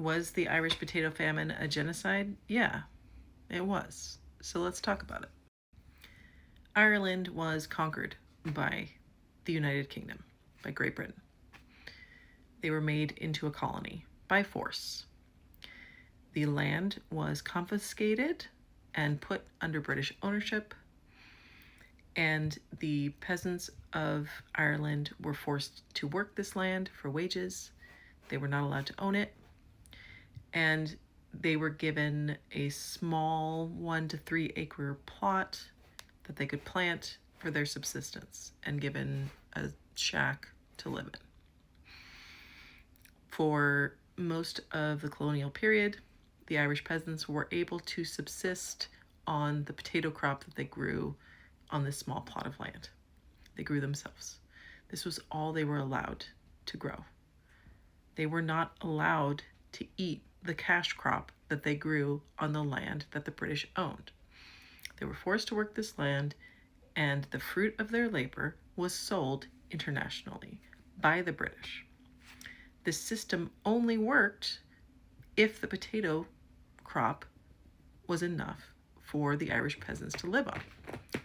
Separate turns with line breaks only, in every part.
Was the Irish potato famine a genocide? Yeah, it was. So let's talk about it. Ireland was conquered by the United Kingdom, by Great Britain. They were made into a colony by force. The land was confiscated and put under British ownership, and the peasants of Ireland were forced to work this land for wages. They were not allowed to own it, and they were given a small 1 to 3 acre plot that they could plant for their subsistence and given a shack to live in. For most of the colonial period, the Irish peasants were able to subsist on the potato crop that they grew on this small plot of land. They grew themselves. This was all they were allowed to grow. They were not allowed to eat the cash crop that they grew on the land that the British owned. They were forced to work this land, and the fruit of their labor was sold internationally by the British. This system only worked if the potato crop was enough for the Irish peasants to live on.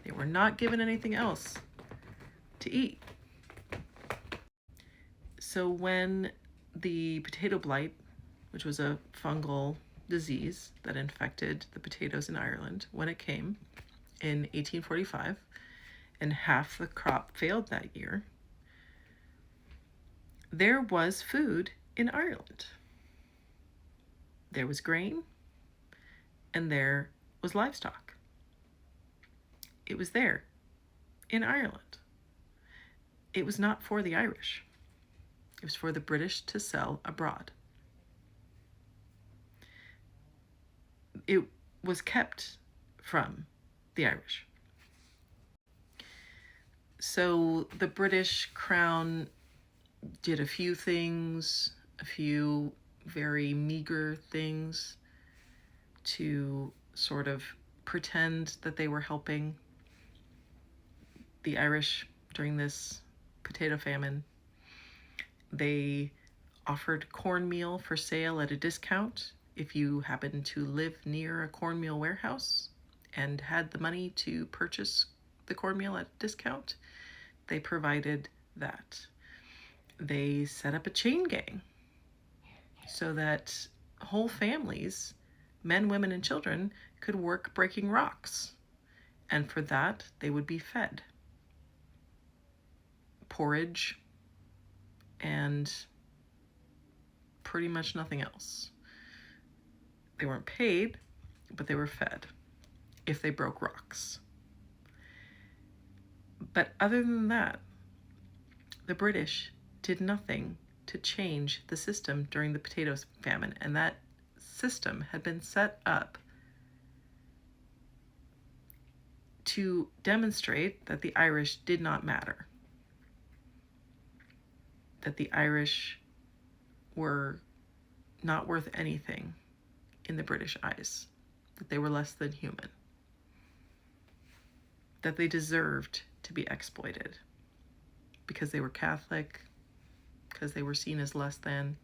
They were not given anything else to eat. So when the potato blight, which was a fungal disease that infected the potatoes in Ireland, when it came in 1845, and half the crop failed that year, there was food in Ireland. There was grain, and there was livestock. It was there in Ireland. It was not for the Irish. It was for the British to sell abroad. It was kept from the Irish. So the British Crown did a few things, a few very meager things to sort of pretend that they were helping the Irish during this potato famine. They offered cornmeal for sale at a discount if you happened to live near a cornmeal warehouse and had the money to purchase the cornmeal at a discount. They provided that. They set up a chain gang so that whole families, men, women, and children, could work breaking rocks. And for that, they would be fed porridge and pretty much nothing else. They weren't paid, but they were fed if they broke rocks. But other than that, the British did nothing to change the system during the potato famine, and that system had been set up to demonstrate that the Irish did not matter, that the Irish were not worth anything in the British eyes, that they were less than human, that they deserved to be exploited because they were Catholic, because they were seen as less than.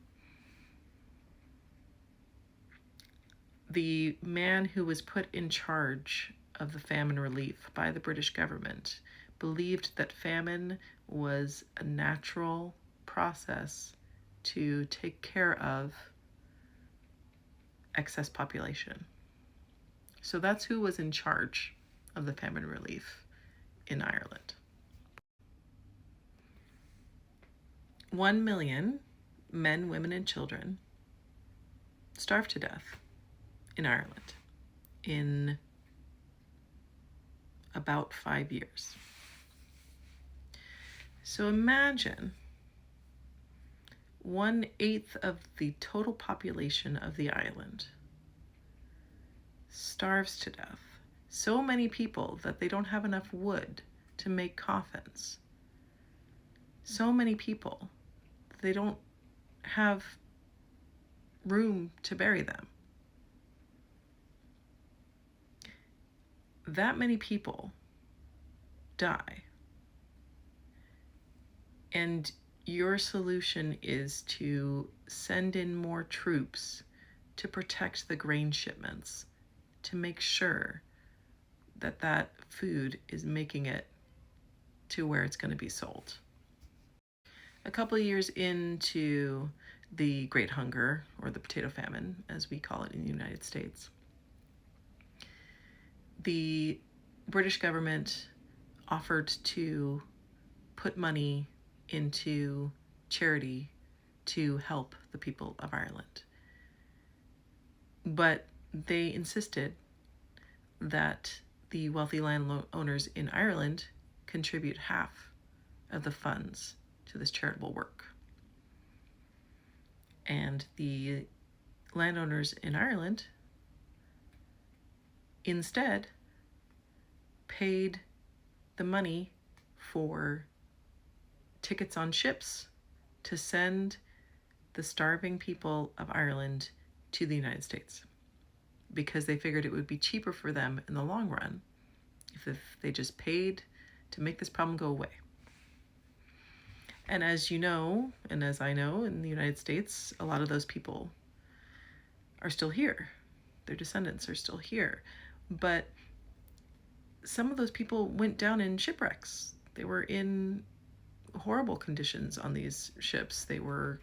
The man who was put in charge of the famine relief by the British government believed that famine was a natural process to take care of excess population. So that's who was in charge of the famine relief in Ireland. 1 million men, women, and children starved to death in Ireland in about 5 years. So imagine 1/8 of the total population of the island starves to death. So many people that they don't have enough wood to make coffins. So many people that they don't have room to bury them. That many people die. And your solution is to send in more troops to protect the grain shipments, to make sure that that food is making it to where it's going to be sold. A couple of years into the Great Hunger, or the potato famine, as we call it in the United States, the British government offered to put money into charity to help the people of Ireland. But they insisted that the wealthy landowners in Ireland contribute half of the funds to this charitable work. And the landowners in Ireland instead paid the money for tickets on ships to send the starving people of Ireland to the United States, because they figured it would be cheaper for them in the long run if they just paid to make this problem go away. And as you know, and as I know, in the United States, a lot of those people are still here. Their descendants are still here. But some of those people went down in shipwrecks. They were in horrible conditions on these ships. They were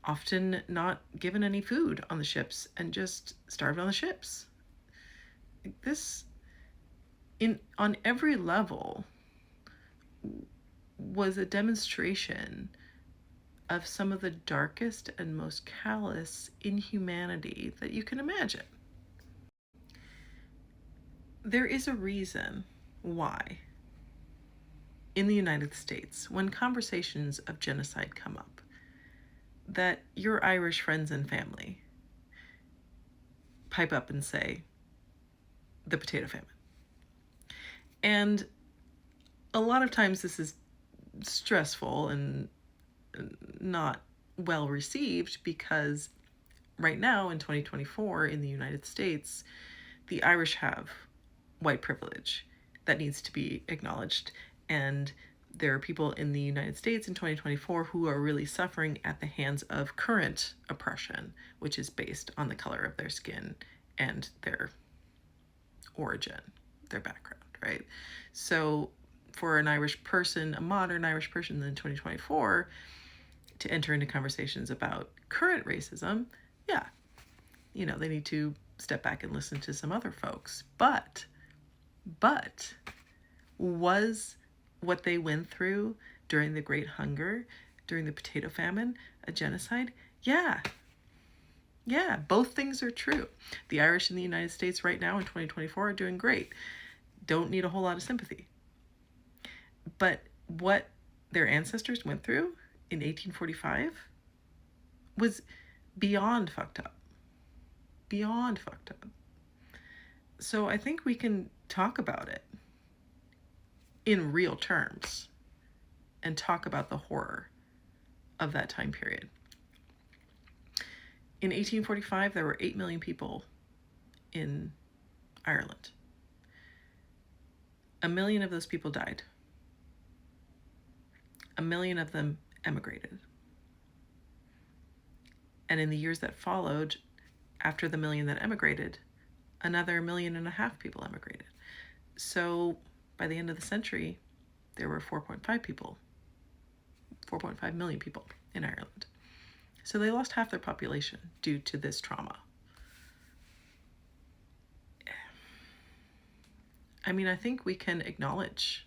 often not given any food on the ships and just starved on the ships. This, on every level, was a demonstration of some of the darkest and most callous inhumanity that you can imagine. There is a reason why, in the United States, when conversations of genocide come up, that your Irish friends and family pipe up and say, the potato famine. And a lot of times this is stressful and not well received, because right now in 2024 in the United States, the Irish have white privilege that needs to be acknowledged. And there are people in the United States in 2024 who are really suffering at the hands of current oppression, which is based on the color of their skin and their origin, their background, right? So for an Irish person, a modern Irish person in 2024, to enter into conversations about current racism, yeah, they need to step back and listen to some other folks. But was what they went through during the Great Hunger, during the potato famine, a genocide? Yeah, both things are true. The Irish in the United States right now in 2024 are doing great. Don't need a whole lot of sympathy. But what their ancestors went through in 1845 was beyond fucked up. Beyond fucked up. So I think we can talk about it in real terms and talk about the horror of that time period. In 1845, there were 8 million people in Ireland. 1 million of those people died. 1 million of them emigrated. And in the years that followed, after the 1 million that emigrated, another 1.5 million people emigrated. So by the end of the century, there were 4.5 million people in Ireland. So they lost half their population due to this trauma. I mean, I think we can acknowledge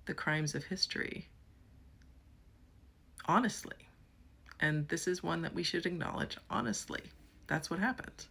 the crimes of history honestly. And this is one that we should acknowledge honestly. That's what happened.